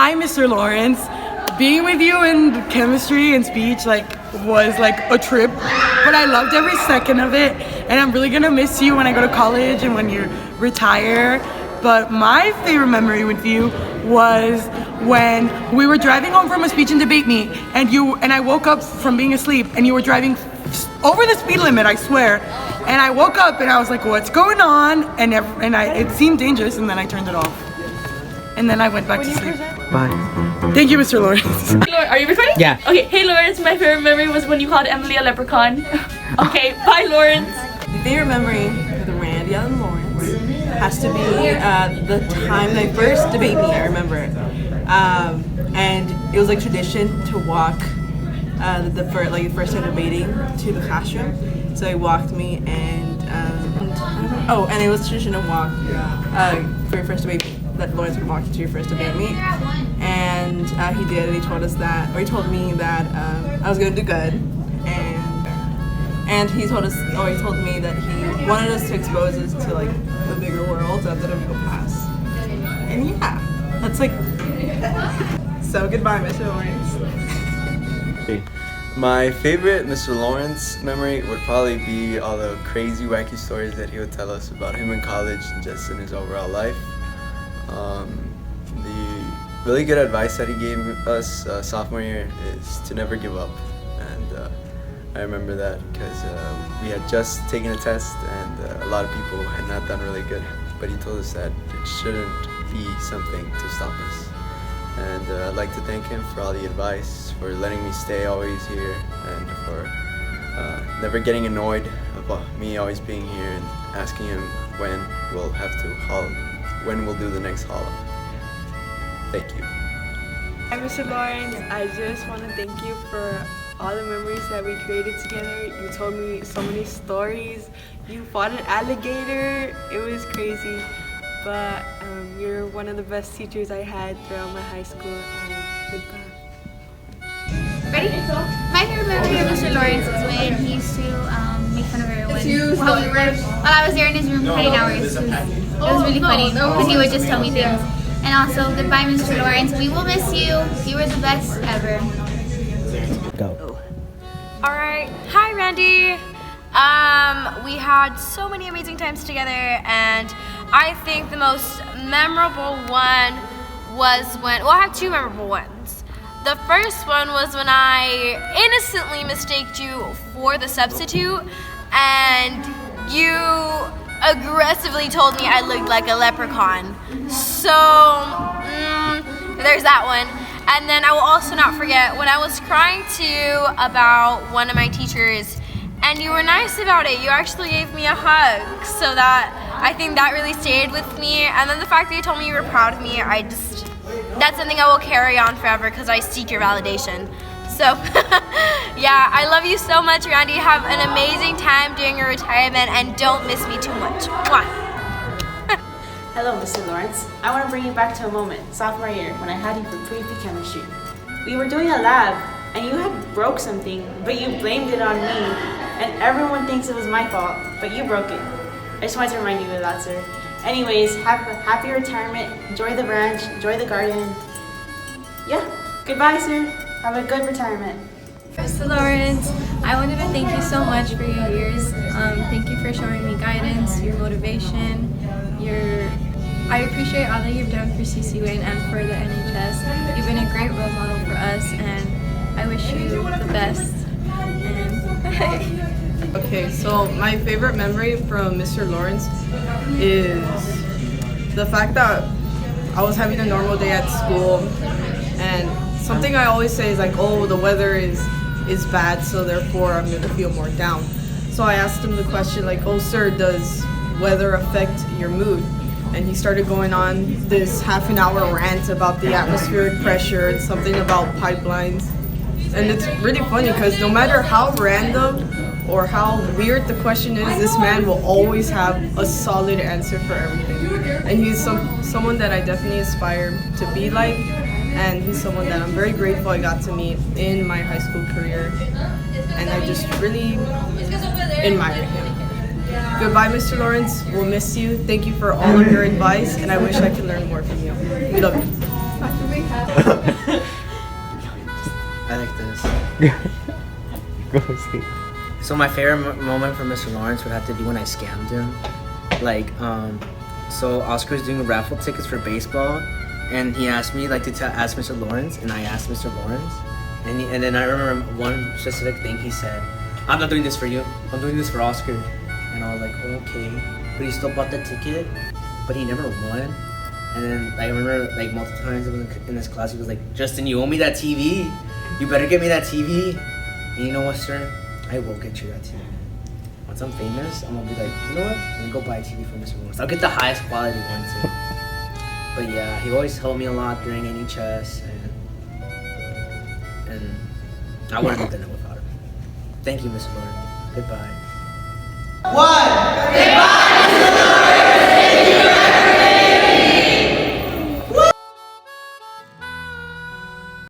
Hi, Mr. Lawrence. Being with you in chemistry and speech was like a trip, but I loved every second of it, and I'm really gonna miss you when I go to college and when you retire. But my favorite memory with you was when we were driving home from a speech and debate meet, and I woke up from being asleep, and you were driving over the speed limit, I swear. And I woke up and I was like, what's going on? And it seemed dangerous, and then I turned it off. And then I went back to sleep. Bye. Thank you, Mr. Lawrence. Are you recording? Yeah. Okay, hey Laurence, my favorite memory was when you called Emily a leprechaun. Okay, bye Laurence. My favorite memory with Randy and Laurence has to be the time they first debate me. I remember it. And it was like tradition to walk the first time debating to the classroom. So he walked me and and it was tradition to walk for your first debate that Laurence would walk you to your first debate meet. And he did. He told me that I was gonna do good. And he told me that he wanted us to expose us to like the bigger world after the middle class. And yeah, that's like so. Goodbye, Mr. Lawrence. My favorite Mr. Lawrence memory would probably be all the crazy, wacky stories that he would tell us about him in college and just in his overall life. The really good advice that he gave us sophomore year is to never give up. And I remember that because we had just taken a test and a lot of people had not done really good. But he told us that it shouldn't be something to stop us. And I'd like to thank him for all the advice, for letting me stay always here, and for never getting annoyed about me always being here and asking him when we'll do the next hall. Thank you. Hi, Mr. Lawrence. I just want to thank you for all the memories that we created together. You told me so many stories. You fought an alligator. It was crazy. But you're one of the best teachers I had throughout my high school. And goodbye. Ready? My favorite memory of Mr. Lawrence is when he used to make fun of everyone while I was there in his room hiding hours. It was really funny because he would just tell me things. And also, goodbye, Mr. Lawrence. We will miss you. You were the best ever. Go. Alright, hi Randy. We had so many amazing times together, and I think the most memorable one was I have two memorable ones. The first one was when I innocently mistaked you for the substitute, and you aggressively told me I looked like a leprechaun. So, there's that one. And then I will also not forget when I was crying to you about one of my teachers, and you were nice about it. You actually gave me a hug, so I think that really stayed with me. And then the fact that you told me you were proud of me, that's something I will carry on forever because I seek your validation. So, yeah, I love you so much, Randy. Have an amazing time during your retirement, and don't miss me too much. Mwah. Hello, Mr. Lawrence. I want to bring you back to a moment, sophomore year, when I had you for pre-P chemistry. We were doing a lab, and you had broke something, but you blamed it on me, and everyone thinks it was my fault, but you broke it. I just wanted to remind you of that, sir. Anyways, have a happy retirement, enjoy the ranch, enjoy the garden. Yeah, goodbye, sir. Have a good retirement. Mr. Laurence, I wanted to thank you so much for your years. Thank you for showing me guidance, your motivation, I appreciate all that you've done for CCWayne and for the NHS. You've been a great role model for us, and I wish you the best. And Okay, so my favorite memory from Mr. Lawrence is the fact that I was having a normal day at school, and something I always say is like, oh, the weather is bad, so therefore I'm gonna feel more down. So I asked him the question like, oh sir, does weather affect your mood? And he started going on this half an hour rant about the atmospheric pressure and something about pipelines. And it's really funny because no matter how random or how weird the question is, this man will always have a solid answer for everything. And he's someone that I definitely aspire to be like, and he's someone that I'm very grateful I got to meet in my high school career, and I just really admire him. Goodbye, Mr. Laurence. We'll miss you. Thank you for all of your advice, and I wish I could learn more from you. We love you. Go see. So my favorite moment from Mr. Lawrence would have to be when I scammed him. Like, so Oscar's doing raffle tickets for baseball, and he asked me like to ask Mr. Lawrence, and I asked Mr. Lawrence, and then I remember one specific thing he said. I'm not doing this for you. I'm doing this for Oscar. And I was like, oh, okay. But he still bought the ticket, but he never won. And then I remember like multiple times in this class, he was like, Justin, you owe me that TV. You better get me that TV. And you know what, sir? I will get you that TV. Once I'm famous, I'm gonna be like, you know what? I'm gonna go buy a TV for Mr. Lawrence. I'll get the highest quality one too. But yeah, he always helped me a lot during any chess, and I wouldn't have done it without him. Thank you, Mr. Lawrence. Goodbye. One.